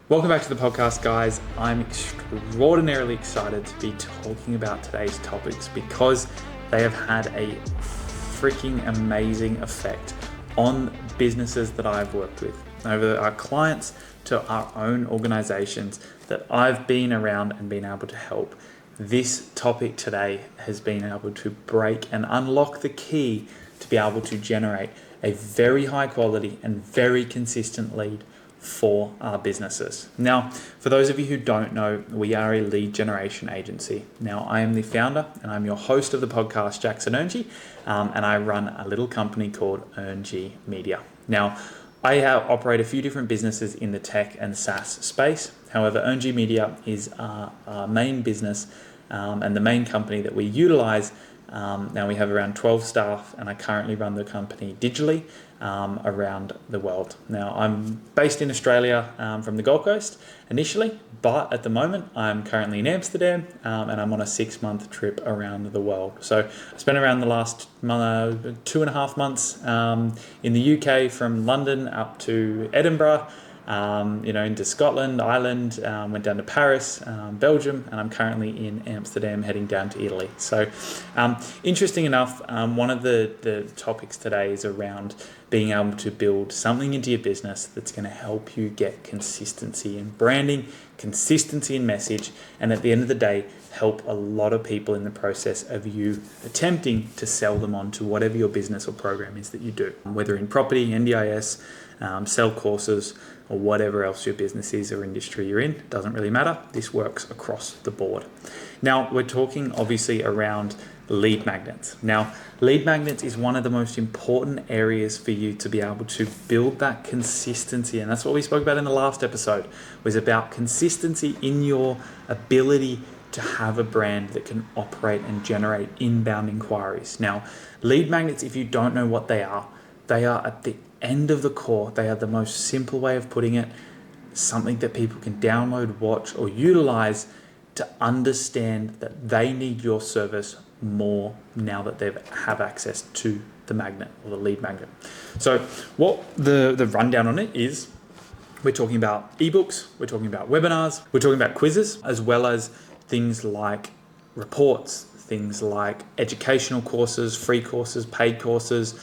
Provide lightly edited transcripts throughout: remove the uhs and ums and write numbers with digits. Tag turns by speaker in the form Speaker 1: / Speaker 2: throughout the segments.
Speaker 1: Welcome back to the podcast, guys. I'm extraordinarily excited to be talking about today's topics because they have had a freaking amazing effect on businesses that I've worked with, over our clients to our own organizations that I've been around and been able to help. This topic today has been able to break and unlock the key to be able to generate a very high quality and very consistent lead for our businesses. Now, for those of you who don't know, we are a lead generation agency. Now, I am the founder and I'm your host of the podcast, Jackson Earngey, and I run a little company called Earng Media. Now, I operate a few different businesses in the tech and SaaS space. However, Earng Media is our main business and the main company that we utilize. Now we have around 12 staff and I currently run the company digitally around the world. Now I'm based in Australia from the Gold Coast initially, but at the moment I'm currently in Amsterdam and I'm on a 6-month trip around the world. So I spent around the last 2.5 months in the UK, from London up to Edinburgh, into Scotland, Ireland, went down to Paris, Belgium, and I'm currently in Amsterdam heading down to Italy. So interesting enough, one of the topics today is around being able to build something into your business that's going to help you get consistency in branding, consistency in message, and at the end of the day, help a lot of people in the process of you attempting to sell them on to whatever your business or program is that you do, whether in property, NDIS, sell courses, or whatever else your business is or industry you're in. Doesn't really matter. This works across the board. Now, we're talking obviously around lead magnets. Now, lead magnets is one of the most important areas for you to be able to build that consistency. And that's what we spoke about in the last episode, was about consistency in your ability to have a brand that can operate and generate inbound inquiries. Now, lead magnets, if you don't know what they are at the end of the core. They are the most simple way of putting it, something that people can download, watch, or utilize to understand that they need your service more now that they have access to the magnet or the lead magnet. So what the rundown on it is, we're talking about ebooks, we're talking about webinars, we're talking about quizzes, as well as things like reports, things like educational courses, free courses, paid courses,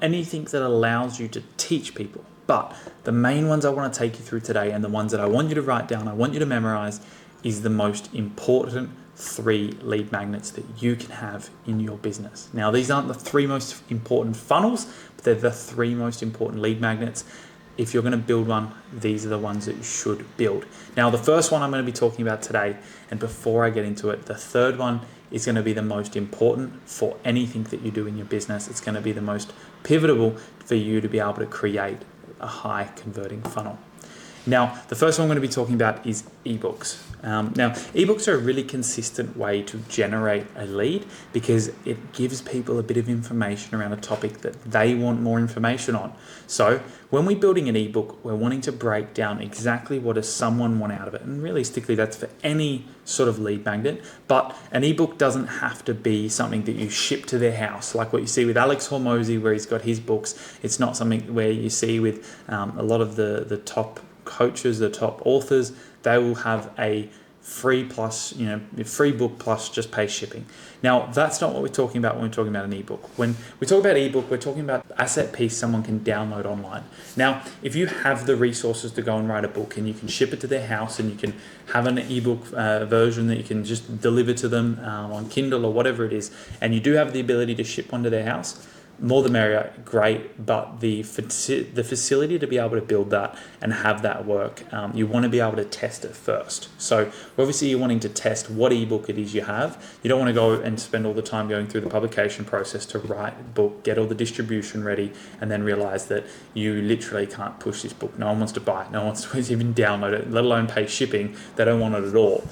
Speaker 1: anything that allows you to teach people. But the main ones I want to take you through today, and the ones that I want you to write down, I want you to memorize, is the most important 3 lead magnets that you can have in your business. Now, these aren't the 3 most important funnels, but they're the 3 most important lead magnets. If you're going to build one, these are the ones that you should build. Now, the first one I'm going to be talking about today, and before I get into it, the third one is going to be the most important for anything that you do in your business. It's going to be the most pivotal for you to be able to create a high converting funnel. Now, the first one I'm going to be talking about is ebooks. Now, ebooks are a really consistent way to generate a lead because it gives people a bit of information around a topic that they want more information on. So when we're building an ebook, we're wanting to break down exactly what does someone want out of it. And realistically, that's for any sort of lead magnet. But an ebook doesn't have to be something that you ship to their house, like what you see with Alex Hormozy, where he's got his books. It's not something where you see with a lot of the top coaches, the top authors. They will have a free book plus just pay shipping. Now, that's not what we're talking about when we're talking about an ebook. When we talk about ebook, we're talking about asset piece someone can download online. Now, if you have the resources to go and write a book and you can ship it to their house and you can have an ebook version that you can just deliver to them on Kindle or whatever it is, and you do have the ability to ship one to their house, more the merrier, great, but the facility to be able to build that and have that work, you want to be able to test it first. So obviously you're wanting to test what ebook it is you have. You don't want to go and spend all the time going through the publication process to write a book, get all the distribution ready, and then realize that you literally can't push this book. No one wants to buy it. No one wants to even download it, let alone pay shipping. They don't want it at all.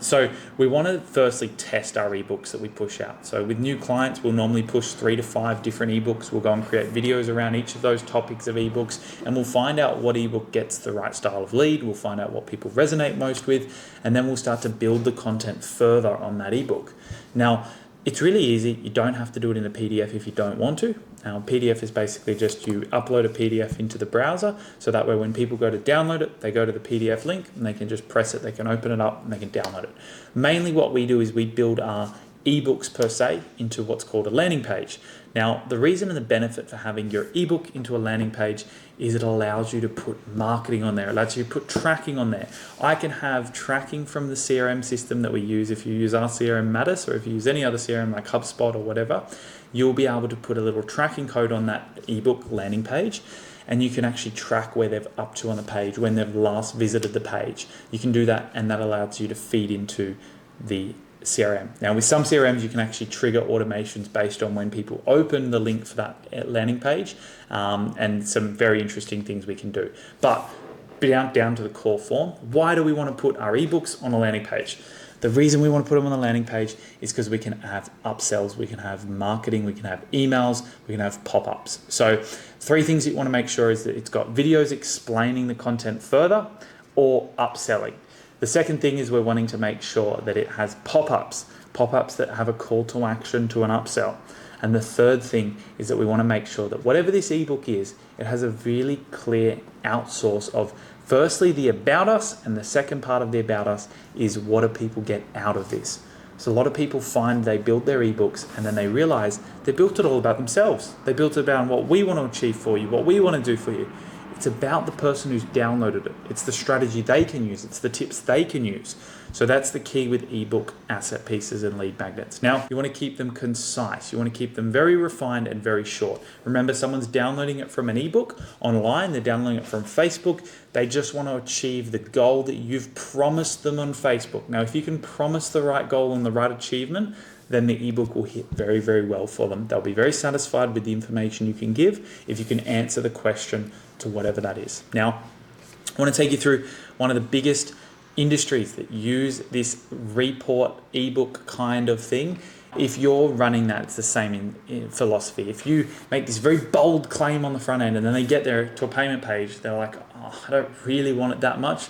Speaker 1: So we want to firstly test our ebooks that we push out. So with new clients, we'll normally push 3 to 5 different ebooks. We'll go and create videos around each of those topics of ebooks, and we'll find out what ebook gets the right style of lead. We'll find out what people resonate most with, and then we'll start to build the content further on that ebook. Now, It's really easy. You don't have to do it in a PDF if you don't want to. PDF is basically just you upload a PDF into the browser, so that way when people go to download it, they go to the PDF link and they can just press it, they can open it up and they can download it. Mainly what we do is we build our ebooks per se into what's called a landing page. Now, the reason and the benefit for having your ebook into a landing page is it allows you to put marketing on there. It allows you to put tracking on there. I can have tracking from the CRM system that we use. If you use our CRM Mattis, or if you use any other CRM like HubSpot or whatever, you'll be able to put a little tracking code on that ebook landing page, and you can actually track where they've up to on the page, when they've last visited the page. You can do that, and that allows you to feed into the CRM. Now, with some CRMs, you can actually trigger automations based on when people open the link for that landing page, and some very interesting things we can do. But down to the core form, why do we want to put our ebooks on a landing page? The reason we want to put them on the landing page is because we can have upsells, we can have marketing, we can have emails, we can have pop-ups. So 3 things you want to make sure is that it's got videos explaining the content further, or upselling. The second thing is we're wanting to make sure that it has pop-ups that have a call to action to an upsell. And the third thing is that we want to make sure that whatever this ebook is, it has a really clear outsource of, firstly, the about us, and the second part of the about us is what do people get out of this. So a lot of people find they build their ebooks and then they realize they built it all about themselves. They built it about what we want to achieve for you, what we want to do for you. It's about the person who's downloaded it. It's the strategy they can use. It's the tips they can use. So that's the key with ebook asset pieces and lead magnets. Now, you want to keep them concise. You want to keep them very refined and very short. Remember, someone's downloading it from an ebook online. They're downloading it from Facebook. They just want to achieve the goal that you've promised them on Facebook. Now, if you can promise the right goal and the right achievement, then the ebook will hit very, very well for them. They'll be very satisfied with the information you can give if you can answer the question to whatever that is. Now, I want to take you through one of the biggest industries that use this report ebook kind of thing. If you're running that, it's the same in philosophy. If you make this very bold claim on the front end and then they get there to a payment page, they're like, oh, I don't really want it that much.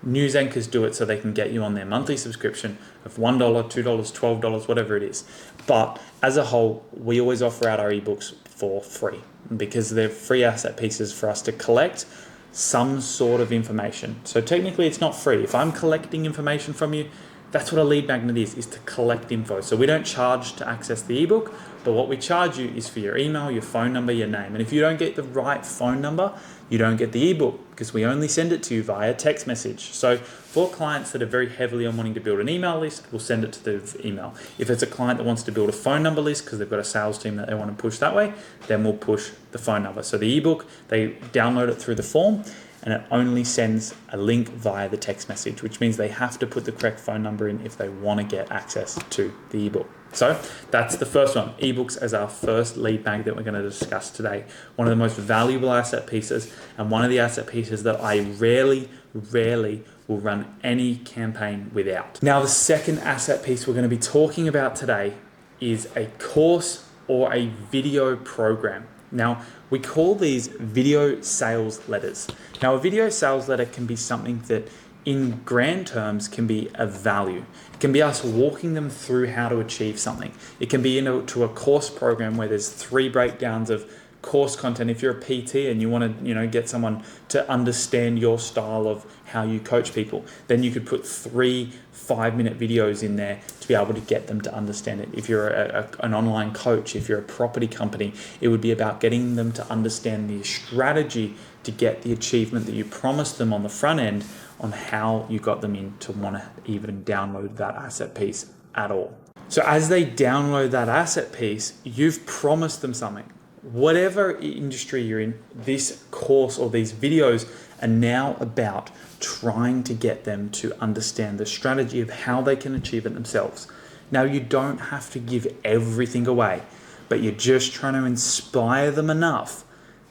Speaker 1: News anchors do it so they can get you on their monthly subscription of $1, $2, $12, whatever it is. But as a whole, we always offer out our ebooks for free because they're free asset pieces for us to collect some sort of information. So technically it's not free. If I'm collecting information from you, that's what a lead magnet is to collect info. So we don't charge to access the ebook, but what we charge you is for your email, your phone number, your name. And if you don't get the right phone number, you don't get the ebook because we only send it to you via text message. So for clients that are very heavily on wanting to build an email list, we'll send it to the email. If it's a client that wants to build a phone number list because they've got a sales team that they want to push that way, then we'll push the phone number. So the ebook, they download it through the form, and it only sends a link via the text message, which means they have to put the correct phone number in if they want to get access to the ebook. So that's the first one, ebooks as our first lead magnet that we're going to discuss today. One of the most valuable asset pieces, and one of the asset pieces that I rarely will run any campaign without. Now, the second asset piece we're going to be talking about today is a course or a video program. Now, we call these video sales letters. Now, a video sales letter can be something that in grand terms can be of value. It can be us walking them through how to achieve something. It can be into a course program where there's 3 breakdowns of course content. If you're a PT and you want to, get someone to understand your style of how you coach people, then you could put 3 5-minute videos in there to be able to get them to understand it. If you're an online coach, if you're a property company, it would be about getting them to understand the strategy to get the achievement that you promised them on the front end on how you got them in to want to even download that asset piece at all. So as they download that asset piece, you've promised them something. Whatever industry you're in, this course or these videos are now about trying to get them to understand the strategy of how they can achieve it themselves. Now, you don't have to give everything away, but you're just trying to inspire them enough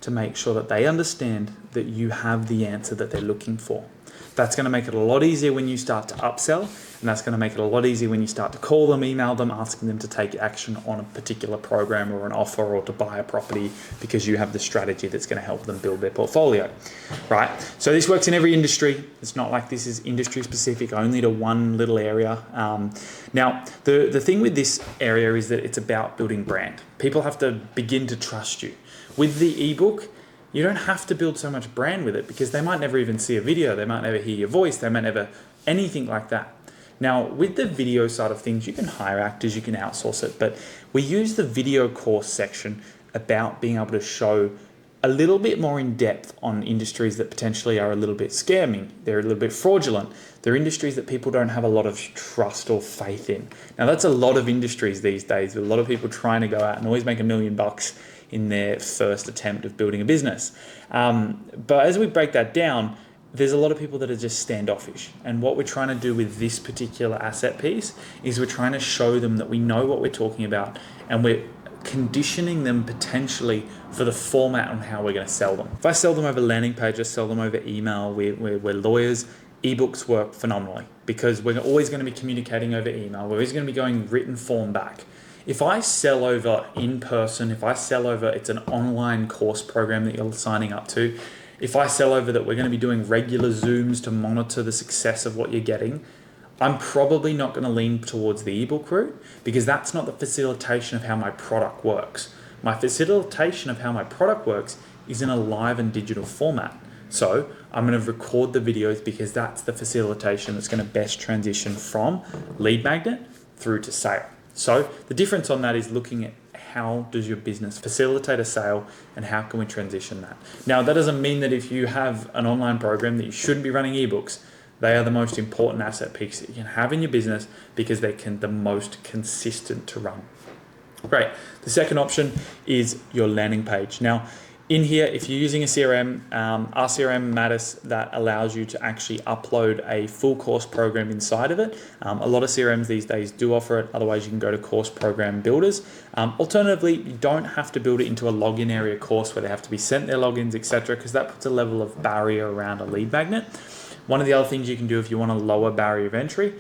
Speaker 1: to make sure that they understand that you have the answer that they're looking for. That's going to make it a lot easier when you start to upsell, and that's going to make it a lot easier when you start to call them, email them, asking them to take action on a particular program or an offer or to buy a property, because you have the strategy that's going to help them build their portfolio, right? So this works in every industry. It's not like this is industry specific only to one little area. Now, the thing with this area is that it's about building brand. People have to begin to trust you. With the ebook, you don't have to build so much brand with it, because they might never even see a video. They might never hear your voice. They might never anything like that. Now, with the video side of things, you can hire actors, you can outsource it, but we use the video course section about being able to show a little bit more in depth on industries that potentially are a little bit scamming. They're a little bit fraudulent. They're industries that people don't have a lot of trust or faith in. Now, that's a lot of industries these days, with a lot of people trying to go out and always make $1 million in their first attempt of building a business. But as we break that down, there's a lot of people that are just standoffish. And what we're trying to do with this particular asset piece is we're trying to show them that we know what we're talking about, and we're conditioning them potentially for the format on how we're going to sell them. If I sell them over landing pages, sell them over email, we're lawyers, ebooks work phenomenally, because we're always going to be communicating over email. We're always going to be going written form back. If I sell over in person, if I sell over it's an online course program that you're signing up to, if I sell over that we're going to be doing regular Zooms to monitor the success of what you're getting, I'm probably not going to lean towards the ebook route, because that's not the facilitation of how my product works. My facilitation of how my product works is in a live and digital format. So I'm going to record the videos, because that's the facilitation that's going to best transition from lead magnet through to sale. So the difference on that is looking at how does your business facilitate a sale and how can we transition that. Now, that doesn't mean that if you have an online program that you shouldn't be running ebooks. They are the most important asset piece that you can have in your business, because they can the most consistent to run. Great. The second option is your landing page. Now, in here, if you're using a CRM, our CRM Mattis, that allows you to actually upload a full course program inside of it. A lot of CRMs these days do offer it. Otherwise, you can go to course program builders. Alternatively, you don't have to build it into a login area course where they have to be sent their logins, etc., because that puts a level of barrier around a lead magnet. One of the other things you can do if you want a lower barrier of entry,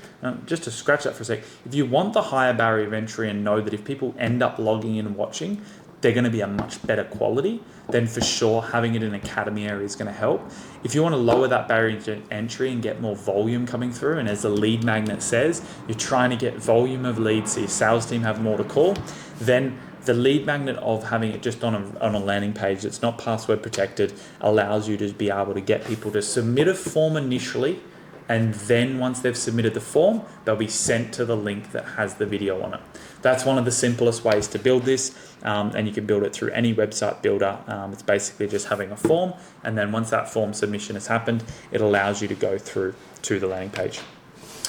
Speaker 1: just to scratch that for a sec, if you want the higher barrier of entry and know that if people end up logging in and watching, they're going to be a much better quality, then for sure having it in Academy area is going to help. If you want to lower that barrier to entry and get more volume coming through, and as the lead magnet says, you're trying to get volume of leads so your sales team have more to call, then the lead magnet of having it just on a landing page that's not password protected allows you to be able to get people to submit a form initially, and then once they've submitted the form, they'll be sent to the link that has the video on it. That's one of the simplest ways to build this, and you can build it through any website builder. It's basically just having a form, and then once that form submission has happened, it allows you to go through to the landing page.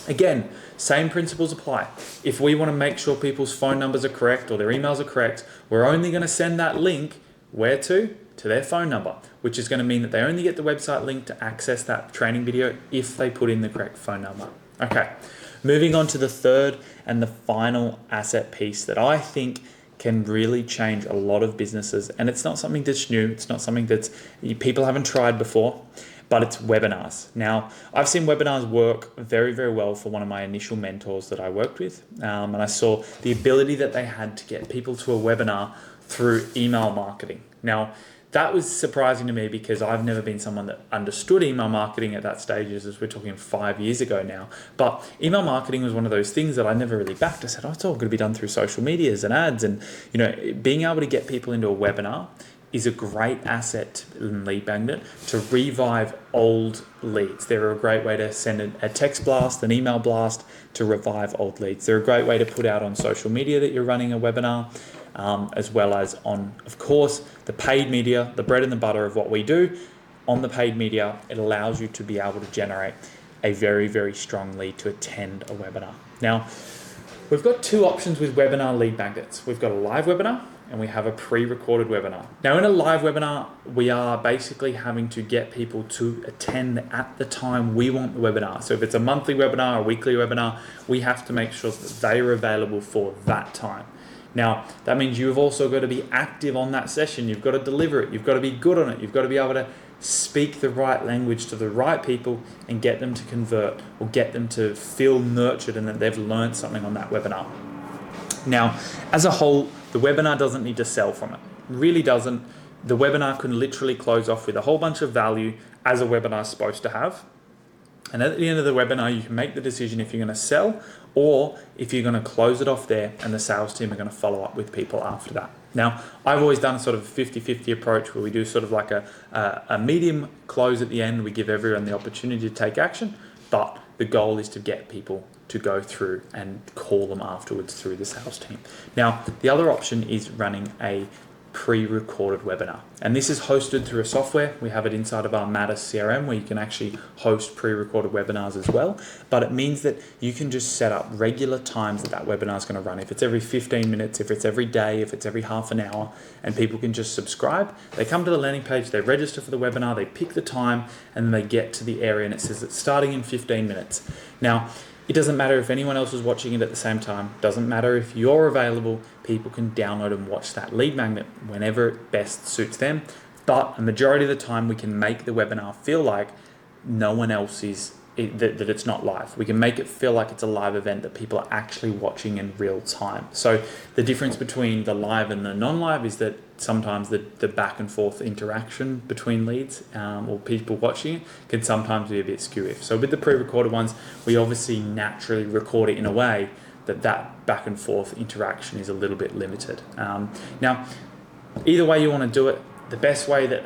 Speaker 1: Again, same principles apply. If we want to make sure people's phone numbers are correct or their emails are correct, we're only going to send that link where to their phone number, which is going to mean that they only get the website link to access that training video if they put in the correct phone number. Okay, moving on to the third and the final asset piece that I think can really change a lot of businesses. And it's not something that's new. It's not something that people haven't tried before, but it's webinars. Now, I've seen webinars work very, very well for one of my initial mentors that I worked with. And I saw the ability that they had to get people to a webinar through email marketing. Now, that was surprising to me, because I've never been someone that understood email marketing at that stage, as we're talking 5 years ago now. But email marketing was one of those things that I never really backed. I said, oh, it's all going to be done through social medias and ads. And, being able to get people into a webinar is a great asset in lead magnet to revive old leads. They're a great way to send a text blast, an email blast to revive old leads. They're a great way to put out on social media that you're running a webinar, as well as on, of course, the paid media, the bread and the butter of what we do. On the paid media, it allows you to be able to generate a very, very strong lead to attend a webinar. Now, we've got two options with webinar lead magnets. We've got a live webinar and we have a pre-recorded webinar. Now, in a live webinar, we are basically having to get people to attend at the time we want the webinar. So if it's a monthly webinar or a weekly webinar, we have to make sure that they are available for that time. Now, that means you've also got to be active on that session. You've got to deliver it. You've got to be good on it. You've got to be able to speak the right language to the right people and get them to convert or get them to feel nurtured and that they've learned something on that webinar. Now, as a whole, the webinar doesn't need to sell from it. It really doesn't. The webinar can literally close off with a whole bunch of value as a webinar is supposed to have. And at the end of the webinar, you can make the decision if you're going to sell or if you're going to close it off there and the sales team are going to follow up with people after that. Now, I've always done sort of a 50-50 approach where we do sort of like a medium close at the end. We give everyone the opportunity to take action, but the goal is to get people to go through and call them afterwards through the sales team. Now, the other option is running a pre-recorded webinar. And this is hosted through a software. We have it inside of our Matter CRM where you can actually host pre-recorded webinars as well. But it means that you can just set up regular times that webinar is going to run. If it's every 15 minutes, if it's every day, if it's every half an hour, and people can just subscribe. They come to the landing page, they register for the webinar, they pick the time, and then they get to the area and it says it's starting in 15 minutes. Now, it doesn't matter if anyone else is watching it at the same time. Doesn't matter if you're available. People can download and watch that lead magnet whenever it best suits them. But a majority of the time, we can make the webinar feel like no one else is, that it's not live. We can make it feel like it's a live event that people are actually watching in real time. So the difference between the live and the non-live is that sometimes the back and forth interaction between leads or people watching it can sometimes be a bit skewy. So with the pre-recorded ones, we obviously naturally record it in a way that back and forth interaction is a little bit limited. Now, either way you want to do it, the best way that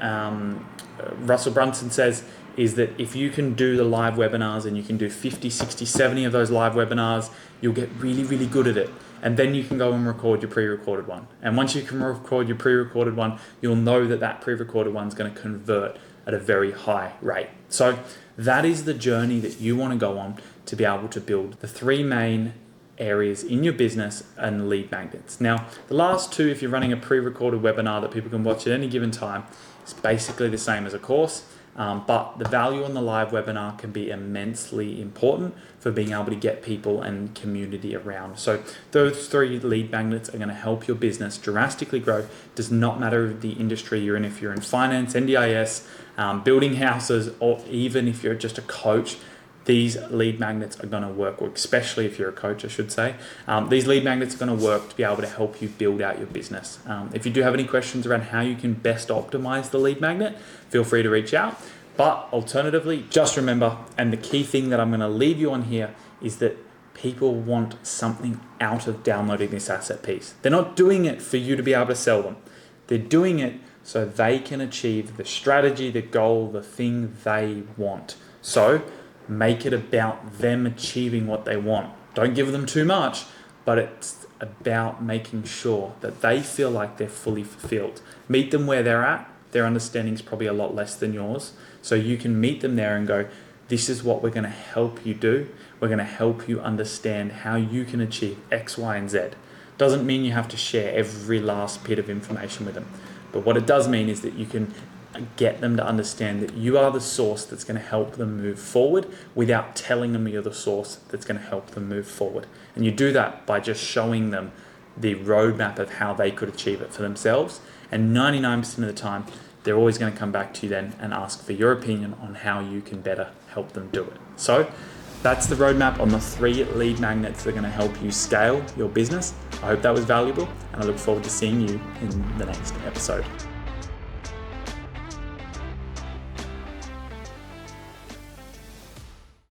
Speaker 1: Russell Brunson says is that if you can do the live webinars and you can do 50, 60, 70 of those live webinars, you'll get really, really good at it. And then you can go and record your pre-recorded one. And once you can record your pre-recorded one, you'll know that that pre-recorded one's going to convert at a very high rate. So that is the journey that you want to go on to be able to build the three main areas in your business and lead magnets. Now, the last two, if you're running a pre-recorded webinar that people can watch at any given time, it's basically the same as a course. But the value on the live webinar can be immensely important for being able to get people and community around. So those three lead magnets are going to help your business drastically grow. Does not matter the industry you're in. If you're in finance, NDIS, building houses, or even if you're just a coach, these lead magnets are going to work, or especially if you're a coach, I should say. These lead magnets are going to work to be able to help you build out your business. If you do have any questions around how you can best optimize the lead magnet, feel free to reach out. But alternatively, just remember, and the key thing that I'm going to leave you on here is that people want something out of downloading this asset piece. They're not doing it for you to be able to sell them. They're doing it so they can achieve the strategy, the goal, the thing they want. So make it about them achieving what they want. Don't give them too much, but it's about making sure that they feel like they're fully fulfilled. Meet them where they're at. Their understanding is probably a lot less than yours. So you can meet them there and go, this is what we're going to help you do. We're going to help you understand how you can achieve X, Y, and Z. Doesn't mean you have to share every last bit of information with them. But what it does mean is that you can get them to understand that you are the source that's going to help them move forward without telling them you're the source that's going to help them move forward. And you do that by just showing them the roadmap of how they could achieve it for themselves. And 99% of the time, they're always going to come back to you then and ask for your opinion on how you can better help them do it. So that's the roadmap on the three lead magnets that are going to help you scale your business. I hope that was valuable, and I look forward to seeing you in the next episode.